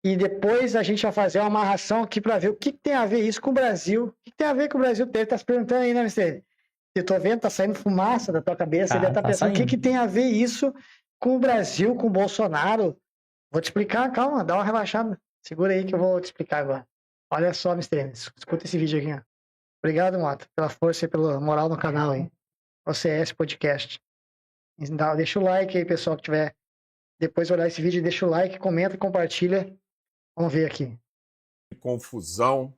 e depois a gente vai fazer uma amarração aqui para ver o que tem a ver isso com o Brasil. O que tem a ver com o Brasil? Ele tá se perguntando aí, né, Mister? Eu tô vendo, tá saindo fumaça da tua cabeça, ele deve estar Tá pensando o que saindo. tem a ver isso com o Brasil, com o Bolsonaro. Vou te explicar, calma, dá uma relaxada. Segura aí que eu vou te explicar agora. Olha só, Mister, escuta esse vídeo aqui, ó. Obrigado, Mota, pela força e pela moral no canal aí. OCS Podcast. Deixa o like aí, pessoal, que tiver depois olhar esse vídeo, deixa o like, comenta, compartilha. Vamos ver aqui. Confusão,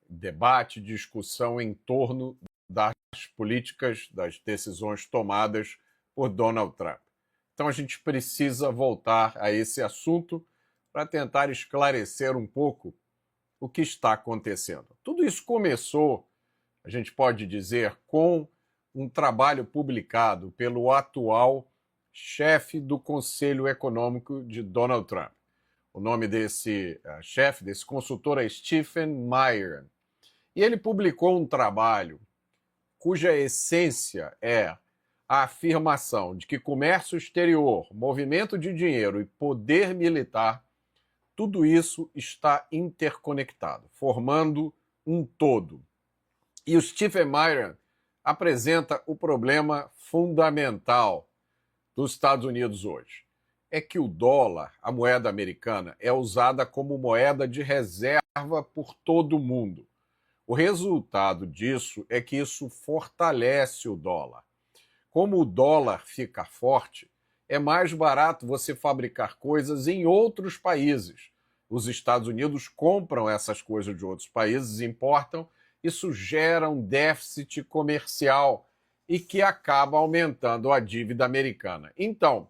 debate, discussão em torno das políticas, das decisões tomadas por Donald Trump. Então a gente precisa voltar a esse assunto para tentar esclarecer um pouco o que está acontecendo. Tudo isso começou, a gente pode dizer, com um trabalho publicado pelo atual chefe do Conselho Econômico de Donald Trump. O nome desse chefe, desse consultor, é Stephen Meyer. E ele publicou um trabalho cuja essência é a afirmação de que comércio exterior, movimento de dinheiro e poder militar, tudo isso está interconectado, formando um todo. E o Stephen Meyer apresenta o problema fundamental dos Estados Unidos hoje. É que o dólar, a moeda americana, é usada como moeda de reserva por todo mundo. O resultado disso é que isso fortalece o dólar. Como o dólar fica forte, é mais barato você fabricar coisas em outros países. Os Estados Unidos compram essas coisas de outros países, importam, isso gera um déficit comercial e que acaba aumentando a dívida americana. Então,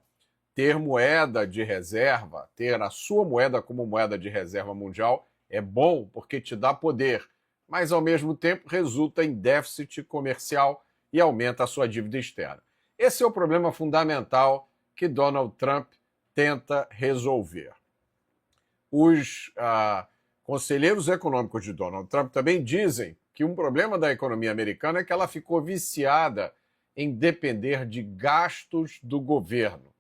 ter moeda de reserva, ter a sua moeda como moeda de reserva mundial é bom porque te dá poder, mas ao mesmo tempo resulta em déficit comercial e aumenta a sua dívida externa. Esse é o problema fundamental que Donald Trump tenta resolver. Os conselheiros econômicos de Donald Trump também dizem que um problema da economia americana é que ela ficou viciada em depender de gastos do governo.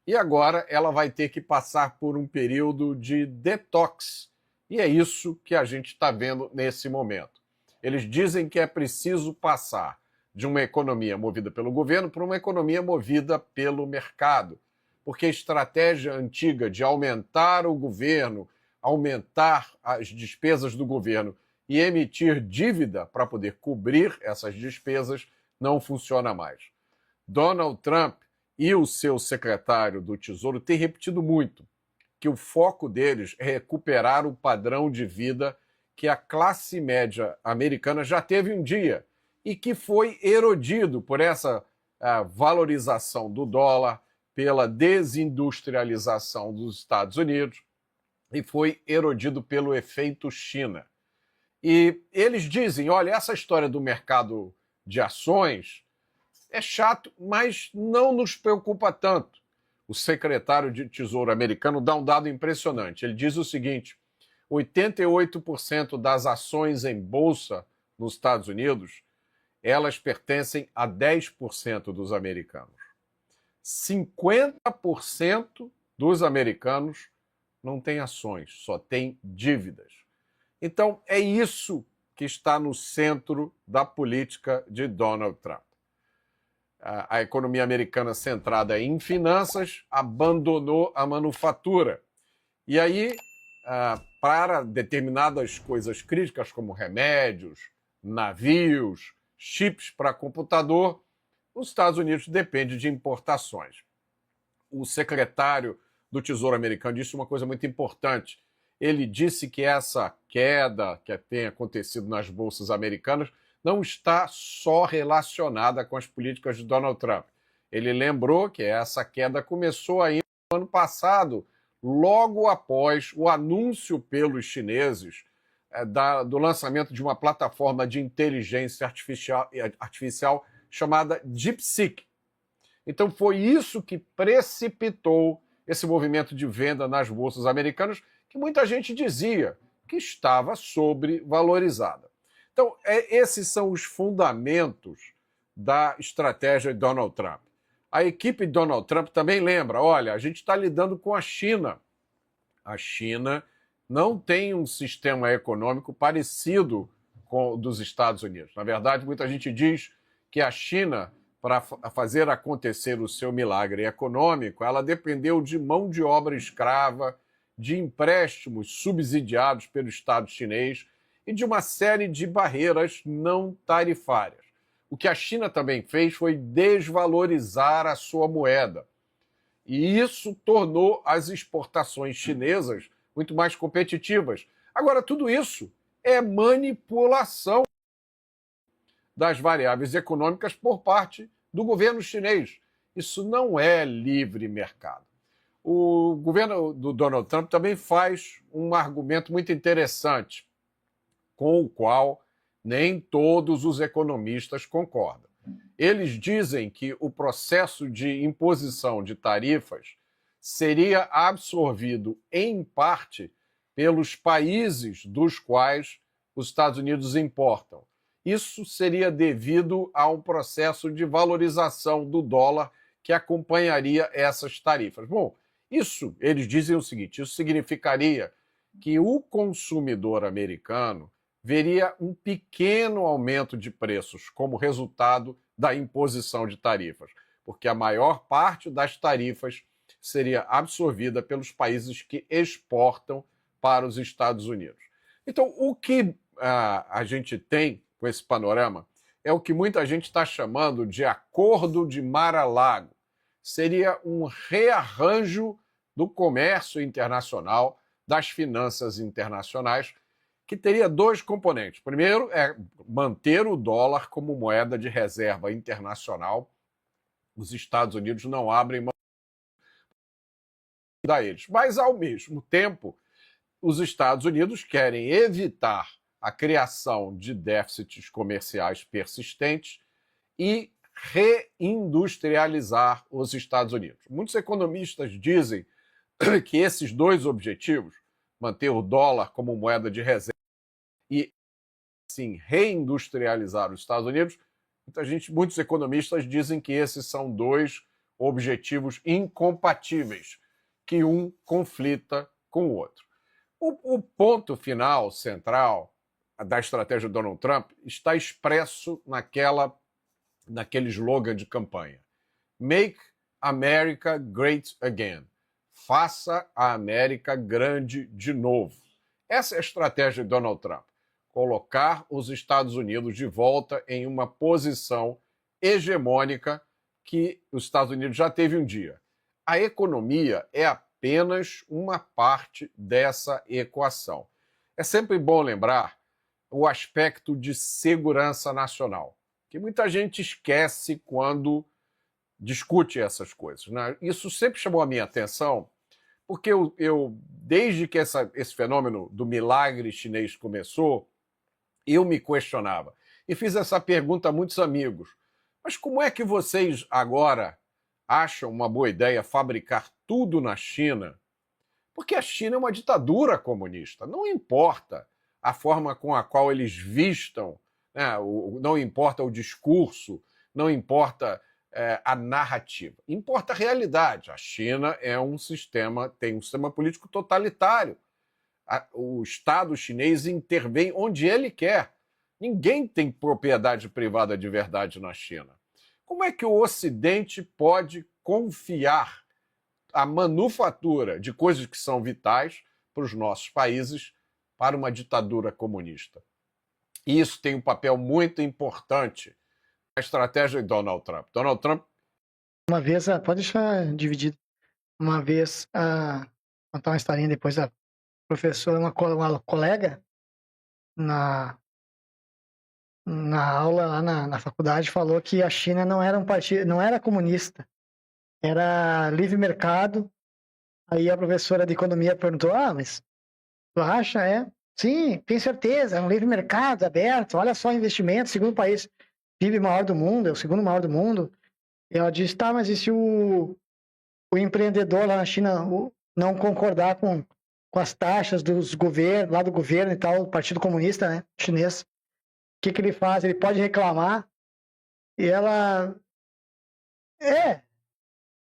E agora ela vai ter que passar por um período de detox. E é isso que a gente está vendo nesse momento. Eles dizem que é preciso passar de uma economia movida pelo governo para uma economia movida pelo mercado. Porque a estratégia antiga de aumentar o governo, aumentar as despesas do governo e emitir dívida para poder cobrir essas despesas não funciona mais. Donald Trump e o seu secretário do Tesouro têm repetido muito que o foco deles é recuperar o padrão de vida que a classe média americana já teve um dia e que foi erodido por essa valorização do dólar, pela desindustrialização dos Estados Unidos e foi erodido pelo efeito China. E eles dizem, olha, essa história do mercado de ações é chato, mas não nos preocupa tanto. O secretário de Tesouro americano dá um dado impressionante. Ele diz o seguinte: 88% das ações em bolsa nos Estados Unidos, elas pertencem a 10% dos americanos. 50% dos americanos não têm ações, só têm dívidas. Então, é isso que está no centro da política de Donald Trump. A economia americana centrada em finanças abandonou a manufatura. E aí, para determinadas coisas críticas, como remédios, navios, chips para computador, os Estados Unidos dependem de importações. O secretário do Tesouro americano disse uma coisa muito importante. Ele disse que essa queda que tem acontecido nas bolsas americanas não está só relacionada com as políticas de Donald Trump. Ele lembrou que essa queda começou ainda no ano passado, logo após o anúncio pelos chineses do lançamento de uma plataforma de inteligência artificial chamada DeepSeek. Então foi isso que precipitou esse movimento de venda nas bolsas americanas, que muita gente dizia que estava sobrevalorizada. Então, esses são os fundamentos da estratégia de Donald Trump. A equipe de Donald Trump também lembra, olha, a gente está lidando com a China. A China não tem um sistema econômico parecido com o dos Estados Unidos. Na verdade, muita gente diz que a China, para fazer acontecer o seu milagre econômico, ela dependeu de mão de obra escrava, de empréstimos subsidiados pelo Estado chinês e de uma série de barreiras não tarifárias. O que a China também fez foi desvalorizar a sua moeda. E isso tornou as exportações chinesas muito mais competitivas. Agora, tudo isso é manipulação das variáveis econômicas por parte do governo chinês. Isso não é livre mercado. O governo do Donald Trump também faz um argumento muito interessante, com o qual nem todos os economistas concordam. Eles dizem que o processo de imposição de tarifas seria absorvido, em parte, pelos países dos quais os Estados Unidos importam. Isso seria devido a um processo de valorização do dólar que acompanharia essas tarifas. Bom, isso, eles dizem o seguinte, isso significaria que o consumidor americano veria um pequeno aumento de preços como resultado da imposição de tarifas, porque a maior parte das tarifas seria absorvida pelos países que exportam para os Estados Unidos. Então, o que a gente tem com esse panorama é o que muita gente está chamando de Acordo de Mar-a-Lago. Seria um rearranjo do comércio internacional, das finanças internacionais, que teria dois componentes. Primeiro é manter o dólar como moeda de reserva internacional. Os Estados Unidos não abrem mão a eles. Mas, ao mesmo tempo, os Estados Unidos querem evitar a criação de déficits comerciais persistentes e reindustrializar os Estados Unidos. Muitos economistas dizem que esses dois objetivos, manter o dólar como moeda de reserva e, sim, reindustrializar os Estados Unidos, muitos economistas dizem que esses são dois objetivos incompatíveis, que um conflita com o outro. O ponto final, central, da estratégia do Donald Trump está expresso naquele slogan de campanha. Make America Great Again. Faça a América grande de novo. Essa é a estratégia de Donald Trump. Colocar os Estados Unidos de volta em uma posição hegemônica que os Estados Unidos já teve um dia. A economia é apenas uma parte dessa equação. É sempre bom lembrar o aspecto de segurança nacional, que muita gente esquece quando discute essas coisas, né? Isso sempre chamou a minha atenção, porque desde que esse fenômeno do milagre chinês começou, eu me questionava. E fiz essa pergunta a muitos amigos. Mas como é que vocês agora acham uma boa ideia fabricar tudo na China? Porque a China é uma ditadura comunista. Não importa a forma com a qual eles vistam, né? Não importa o discurso, não importa a narrativa. Importa a realidade. A China tem um sistema político totalitário. O Estado chinês intervém onde ele quer. Ninguém tem propriedade privada de verdade na China. Como é que o Ocidente pode confiar a manufatura de coisas que são vitais para os nossos países para uma ditadura comunista? E isso tem um papel muito importante na estratégia de Donald Trump. Donald Trump... Uma vez, pode deixar dividido. Uma vez, contar uma historinha depois, a professora, uma colega, na aula lá na faculdade, falou que a China não era um partido, não era comunista, era livre mercado. Aí a professora de economia perguntou: mas tu acha? Sim, tenho certeza, é um livre mercado aberto, olha só investimento, segundo país PIB maior do mundo, é o segundo maior do mundo. E ela disse: tá, mas e se o empreendedor lá na China não concordar com as taxas dos governos, lá do governo e tal, do Partido Comunista, né, chinês? O que ele faz? Ele pode reclamar? E ela...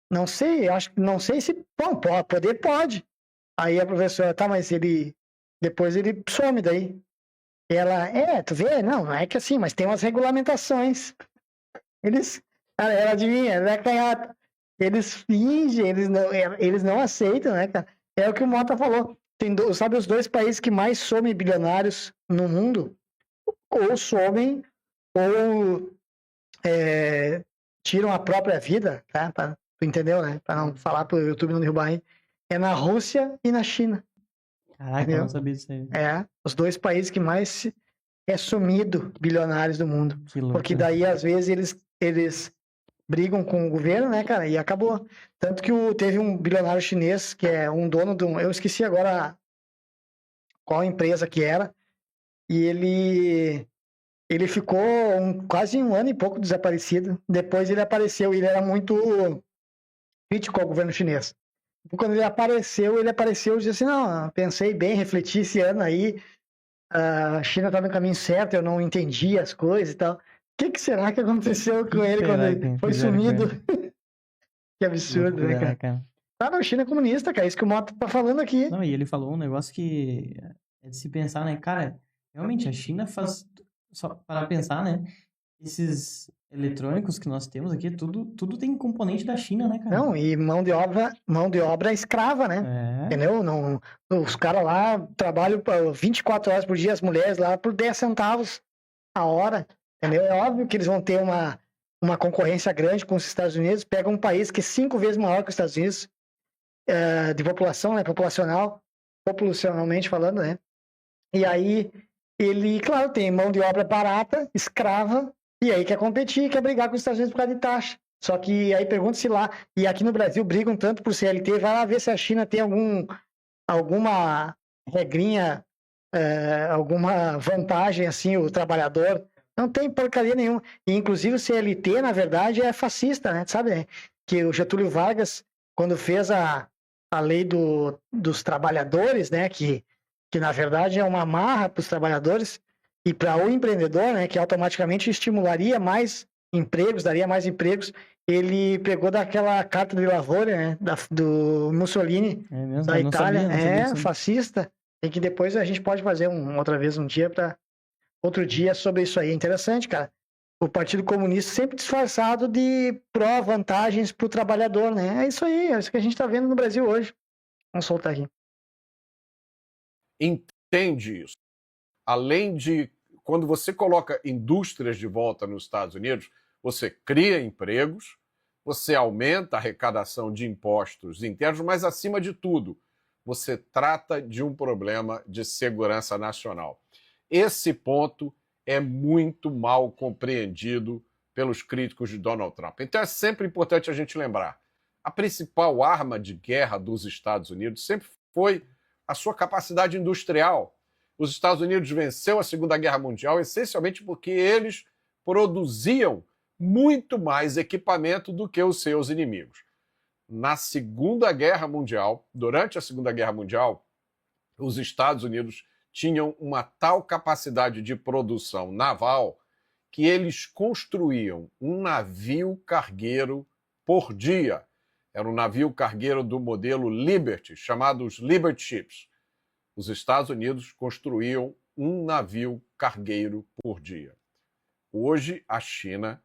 não sei, não sei se... Bom, poder pode. Aí a professora: tá, mas ele Depois ele some daí. Ela, tu vê? Não é que assim, mas tem umas regulamentações. Eles, cara, ela adivinha, ela é canhota. Eles fingem, eles não aceitam, né, cara? É o que o Mota falou. Sabe os dois países que mais somem bilionários no mundo? Ou somem, ou tiram a própria vida, tá? Tu entendeu, né? Para não falar pro YouTube não derrubar aí. É na Rússia e na China. Caraca, eu Entendeu? não sabia disso aí. Os dois países que mais é sumido bilionários do mundo. Que louco. Porque daí, às vezes, eles brigam com o governo, né, cara? E acabou. Tanto que teve um bilionário chinês, que é um dono de um... Eu esqueci agora qual empresa que era. E ele ficou quase um ano e pouco desaparecido. Depois ele apareceu e ele era muito crítico ao governo chinês. Quando ele apareceu e disse assim, não, pensei bem, refleti esse ano aí, a China tá no caminho certo, eu não entendi as coisas e tal. O que será que aconteceu com ele quando ele foi sumido? Que absurdo, né, cara? Tá, não, China é comunista, cara, é isso que o Mota tá falando aqui. Não, e ele falou um negócio que é de se pensar, né? Cara, realmente a China faz, só para pensar, né? Esses eletrônicos que nós temos aqui, tudo tem componente da China, né, cara? Não, e mão de obra escrava, né? Entendeu? Não, os caras lá trabalham 24 horas por dia, as mulheres lá por 10 centavos a hora, entendeu? É óbvio que eles vão ter uma concorrência grande com os Estados Unidos, pega um país que é 5 vezes maior que os Estados Unidos, de população, né? Populacionalmente falando, né? E aí, ele, claro, tem mão de obra barata, escrava, e aí quer competir, quer brigar com os Estados Unidos por causa de taxa. Só que aí pergunta se lá, e aqui no Brasil brigam tanto por CLT, vai lá ver se a China tem alguma regrinha, alguma vantagem, assim, o trabalhador. Não tem porcaria nenhuma. E, inclusive, o CLT, na verdade, é fascista, né? Sabe, né? Que o Getúlio Vargas, quando fez a lei dos trabalhadores, né? Que na verdade é uma amarra para os trabalhadores e para o empreendedor, né? Que automaticamente estimularia mais empregos, daria mais empregos. Ele pegou daquela carta de Lavoro, né? Do Mussolini, da Itália. Fascista. E que depois a gente pode fazer outra vez outro dia sobre isso aí. É interessante, cara. O Partido Comunista sempre disfarçado de pró-vantagens para o trabalhador, né? É isso aí, é isso que a gente está vendo no Brasil hoje. Vamos soltar aqui. Entende isso. Além de, quando você coloca indústrias de volta nos Estados Unidos, você cria empregos, você aumenta a arrecadação de impostos internos, mas, acima de tudo, você trata de um problema de segurança nacional. Esse ponto é muito mal compreendido pelos críticos de Donald Trump. Então é sempre importante a gente lembrar, a principal arma de guerra dos Estados Unidos sempre foi a sua capacidade industrial. Os Estados Unidos venceu a Segunda Guerra Mundial essencialmente porque eles produziam muito mais equipamento do que os seus inimigos. Na Segunda Guerra Mundial, durante a Segunda Guerra Mundial, os Estados Unidos tinham uma tal capacidade de produção naval que eles construíam um navio cargueiro por dia. Era um navio cargueiro do modelo Liberty, chamado os Liberty Ships. Os Estados Unidos construíam um navio cargueiro por dia. Hoje, a China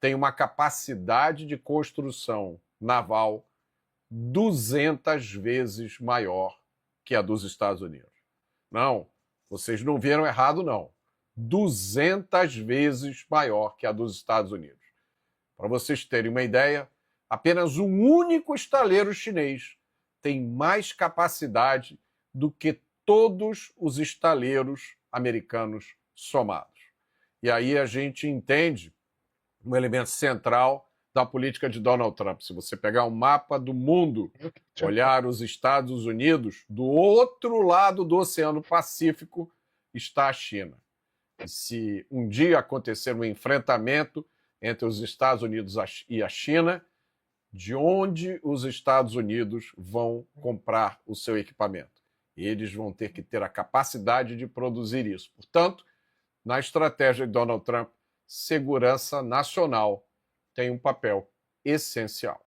tem uma capacidade de construção naval 200 vezes maior que a dos Estados Unidos. Não, vocês não viram errado, não. 200 vezes maior que a dos Estados Unidos. Para vocês terem uma ideia, apenas um único estaleiro chinês tem mais capacidade do que todos os estaleiros americanos somados. E aí a gente entende um elemento central da política de Donald Trump. Se você pegar um mapa do mundo, olhar os Estados Unidos, do outro lado do Oceano Pacífico está a China. E se um dia acontecer um enfrentamento entre os Estados Unidos e a China, de onde os Estados Unidos vão comprar o seu equipamento? Eles vão ter que ter a capacidade de produzir isso. Portanto, na estratégia de Donald Trump, segurança nacional tem um papel essencial.